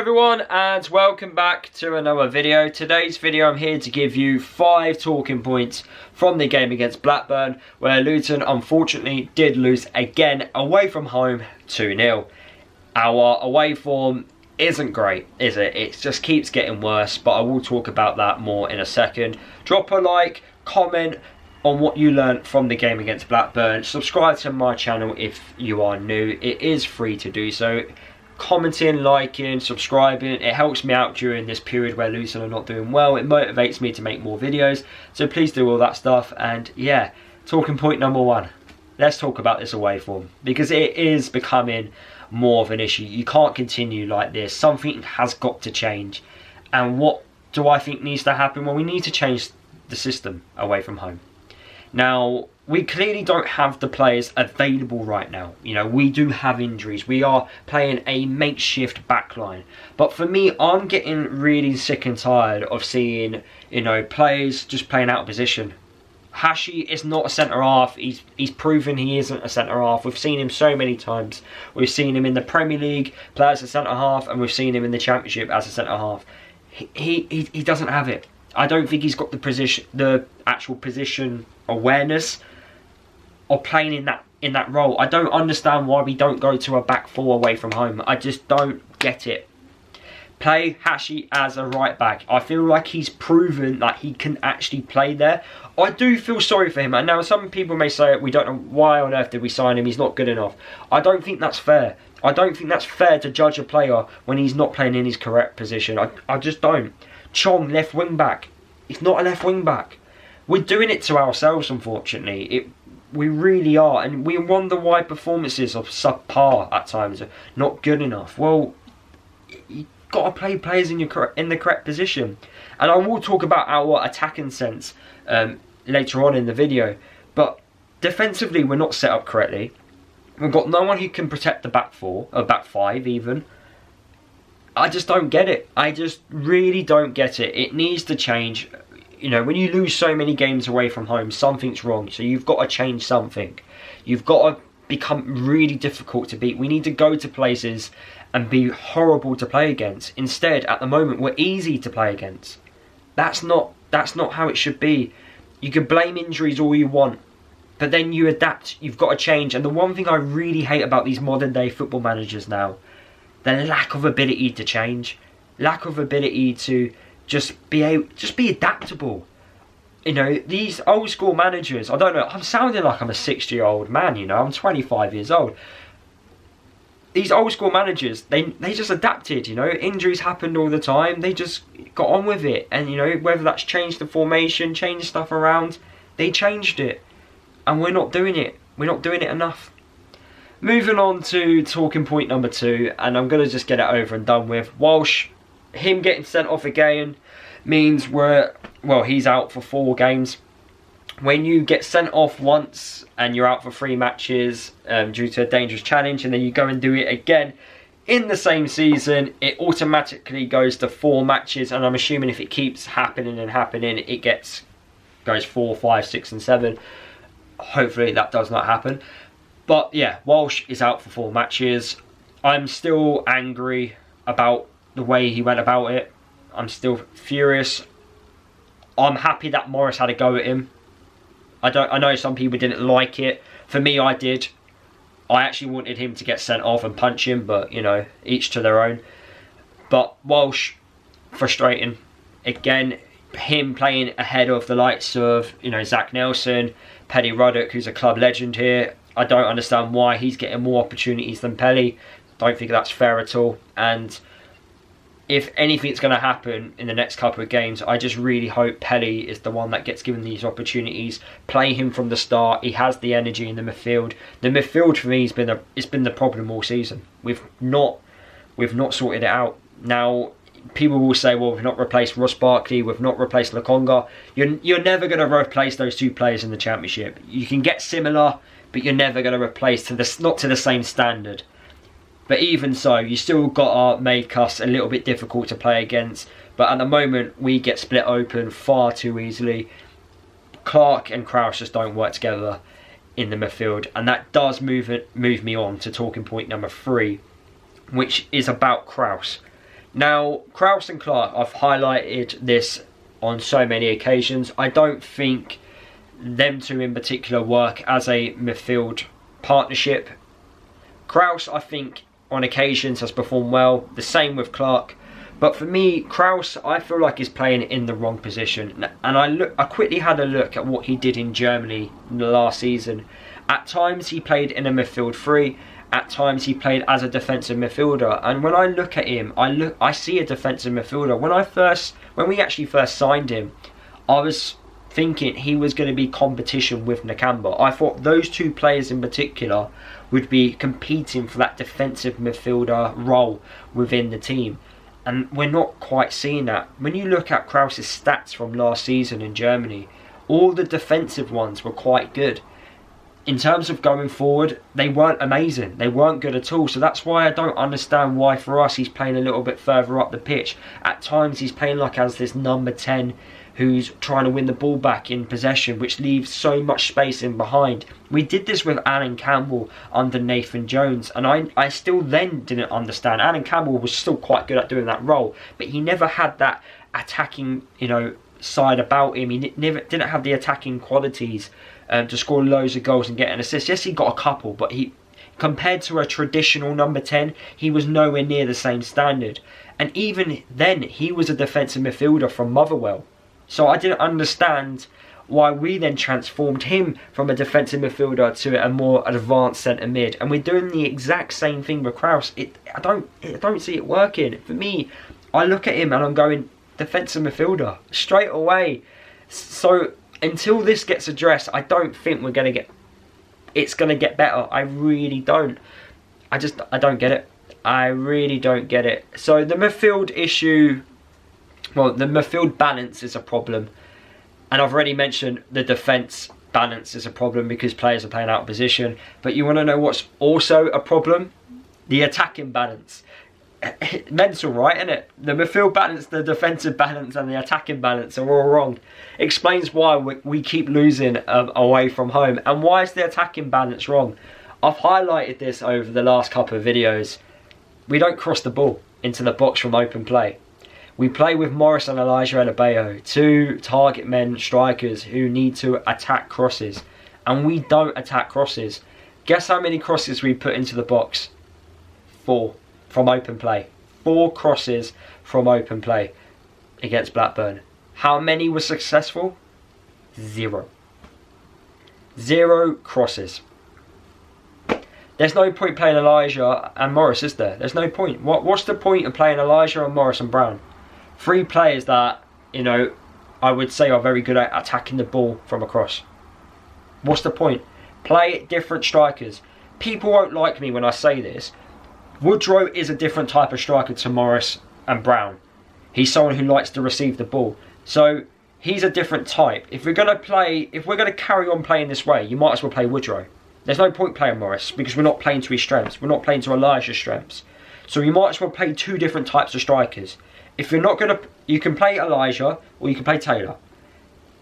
everyone, and welcome back to another video. Today's video I'm here to give you 5 talking points from the game against Blackburn, where Luton unfortunately did lose again away from home 2-0. Our away form isn't great, is it? It just keeps getting worse, but I will talk about that more in a second. Drop a like, comment on what you learned from the game against Blackburn. Subscribe to my channel if you are new. It is free to do so. Commenting, liking, subscribing, it helps me out during this period where Luton are not doing well. It motivates me to make more videos, so please do all that stuff. And yeah, talking point number 1, let's talk about this away form, because it is becoming more of an issue. You can't continue like this. Something has got to change. And what do I think needs to happen? Well, we need to change the system away from home. Now, we clearly don't have the players available right now. You know, we do have injuries. We are playing a makeshift backline. But for me, I'm getting really sick and tired of seeing, you know, players just playing out of position. Hashi is not a centre-half. He's proven he isn't a centre-half. We've seen him so many times. We've seen him in the Premier League play as a centre-half, and we've seen him in the Championship as a centre-half. He doesn't have it. I don't think he's got the actual position awareness of playing in that role. I don't understand why we don't go to a back 4 away from home. I just don't get it. Play Hashi as a right back. I feel like he's proven that he can actually play there. I do feel sorry for him. And now some people may say, we don't know why on earth did we sign him, he's not good enough. I don't think that's fair. I don't think that's fair to judge a player when he's not playing in his correct position. I just don't. Chong, left wing back. He's not a left wing back. We're doing it to ourselves, unfortunately. We really are, and we wonder why performances are subpar at times, are not good enough. Well, you got to play players in the correct position, and I will talk about our attacking sense later on in the video. But defensively, we're not set up correctly. We've got no one who can protect the back 4 or back 5 even. I just don't get it. I just really don't get it. It needs to change. You know, when you lose so many games away from home, something's wrong. So you've got to change something. You've got to become really difficult to beat. We need to go to places and be horrible to play against. Instead, at the moment, we're easy to play against. That's not how it should be. You can blame injuries all you want, but then you adapt. You've got to change. And the one thing I really hate about these modern day football managers now, the lack of ability to change, lack of ability to just be adaptable. You know, these old school managers, I don't know, I'm sounding like I'm a 60-year-old man, you know, I'm 25 years old. These old school managers, they just adapted, you know, injuries happened all the time, they just got on with it. And, you know, whether that's changed the formation, changed stuff around, they changed it. And we're not doing it. We're not doing it enough. Moving on to talking point number 2, and I'm going to just get it over and done with. Walsh, him getting sent off again means he's out for 4 games. When you get sent off once and you're out for 3 matches due to a dangerous challenge, and then you go and do it again in the same season, it automatically goes to 4 matches. And I'm assuming if it keeps happening and happening, it goes 4, 5, 6 and 7. Hopefully that does not happen. But yeah, Walsh is out for 4 matches. I'm still angry about the way he went about it. I'm still furious. I'm happy that Morris had a go at him. I know some people didn't like it. For me, I did. I actually wanted him to get sent off and punch him, but you know, each to their own. But Walsh, frustrating. Again, him playing ahead of the likes of, you know, Zach Nelson, Paddy Ruddock, who's a club legend here. I don't understand why he's getting more opportunities than Pelly. Don't think that's fair at all. And if anything's going to happen in the next couple of games, I just really hope Pelly is the one that gets given these opportunities. Play him from the start. He has the energy in the midfield. The midfield for me has been the problem all season. We've not sorted it out. Now, people will say, well, we've not replaced Ross Barkley, we've not replaced Lokonga. You're never going to replace those 2 players in the Championship. You can get similar, but you're never going to replace not to the same standard. But even so, you still got to make us a little bit difficult to play against. But at the moment, we get split open far too easily. Clark and Krause just don't work together in the midfield. And that does move me on to talking point number 3, which is about Krause. Now, Krause and Clark, I've highlighted this on so many occasions. I don't think them two in particular work as a midfield partnership. Krause, I think, on occasions has performed well. The same with Clark. But for me, Krause, I feel like he's playing in the wrong position. And I quickly had a look at what he did in Germany last season. At times he played in a midfield three. At times he played as a defensive midfielder. And when I look at him, I see a defensive midfielder. When we actually first signed him, I was thinking he was going to be competition with Nakamba. I thought those two players in particular would be competing for that defensive midfielder role within the team. And we're not quite seeing that. When you look at Krause's stats from last season in Germany, all the defensive ones were quite good. In terms of going forward, they weren't amazing. They weren't good at all. So that's why I don't understand why for us he's playing a little bit further up the pitch. At times he's playing like as this number 10 who's trying to win the ball back in possession, which leaves so much space in behind. We did this with Alan Campbell under Nathan Jones, and I still then didn't understand. Alan Campbell was still quite good at doing that role, but he never had that attacking, side about him. He didn't have the attacking qualities to score loads of goals and get an assist. Yes, he got a couple, but compared to a traditional number 10, he was nowhere near the same standard. And even then, he was a defensive midfielder from Motherwell. So I didn't understand why we then transformed him from a defensive midfielder to a more advanced centre mid. And we're doing the exact same thing with Krause. I don't see it working. For me, I look at him and I'm going, defensive midfielder, straight away. So until this gets addressed, I don't think it's going to get better. I really don't. I don't get it. I really don't get it. So the midfield issue... Well, the midfield balance is a problem. And I've already mentioned the defence balance is a problem because players are playing out of position. But you want to know what's also a problem? The attacking balance. Mental, right, isn't it? The midfield balance, the defensive balance and the attacking balance are all wrong. Explains why we keep losing away from home. And why is the attacking balance wrong? I've highlighted this over the last couple of videos. We don't cross the ball into the box from open play. We play with Morris and Elijah Adebayo, two target men strikers who need to attack crosses. And we don't attack crosses. Guess how many crosses we put into the box? 4 from open play. 4 crosses from open play against Blackburn. How many were successful? 0. 0 crosses. There's no point playing Elijah and Morris, is there? There's no point. What's the point of playing Elijah and Morris and Brown? 3 players that, I would say are very good at attacking the ball from across. What's the point? Play different strikers. People won't like me when I say this. Woodrow is a different type of striker to Morris and Brown. He's someone who likes to receive the ball. So he's a different type. If we're going to carry on playing this way, you might as well play Woodrow. There's no point playing Morris because we're not playing to his strengths. We're not playing to Elijah's strengths. So you might as well play 2 different types of strikers. If you're not going to... You can play Elijah or you can play Taylor.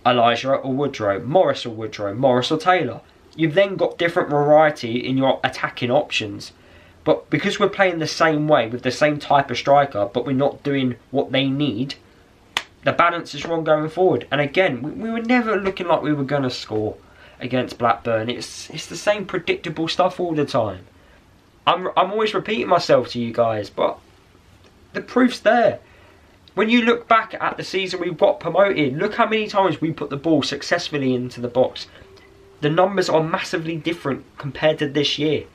Elijah or Woodrow. Morris or Woodrow. Morris or Taylor. You've then got different variety in your attacking options. But because we're playing the same way with the same type of striker, but we're not doing what they need, the balance is wrong going forward. And again, we were never looking like we were going to score against Blackburn. It's the same predictable stuff all the time. I'm always repeating myself to you guys, but the proof's there. When you look back at the season we got promoted, look how many times we put the ball successfully into the box. The numbers are massively different compared to this year.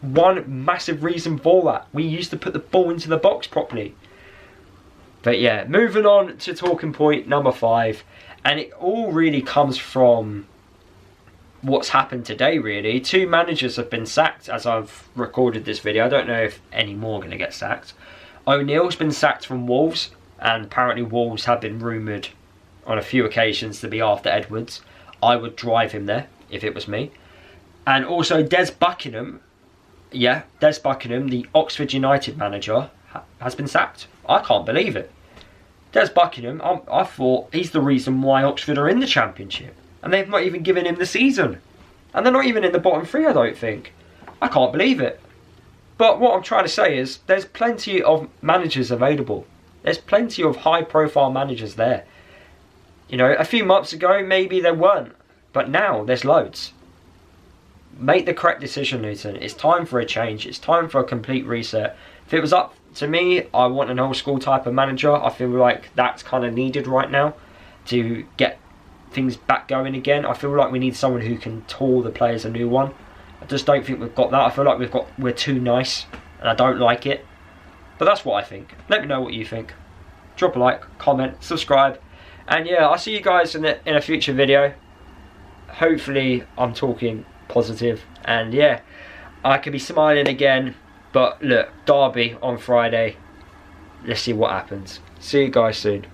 One massive reason for that, we used to put the ball into the box properly. But yeah, moving on to talking point number 5. And it all really comes from what's happened today, really. 2 managers have been sacked as I've recorded this video. I don't know if any more are going to get sacked. O'Neill's been sacked from Wolves, and apparently Wolves have been rumoured on a few occasions to be after Edwards. I would drive him there if it was me. And also Des Buckingham, the Oxford United manager, has been sacked. I can't believe it. Des Buckingham, I thought he's the reason why Oxford are in the Championship. And they've not even given him the season. And they're not even in the bottom 3, I don't think. I can't believe it. But what I'm trying to say is there's plenty of managers available. There's plenty of high profile managers there. You know, a few months ago maybe there weren't, but now there's loads. Make the correct decision, Luton. It's time for a change. It's time for a complete reset. If it was up to me, I want an old school type of manager. I feel like that's kind of needed right now to get things back going again. I feel like we need someone who can tour the players a new one. I just don't think we've got that. I feel like we're too nice, and I don't like it. But that's what I think. Let me know what you think. Drop a like, comment, subscribe, and yeah, I'll see you guys in a future video. Hopefully I'm talking positive, and yeah, I could be smiling again. But look, Derby on Friday. Let's see what happens. See you guys soon.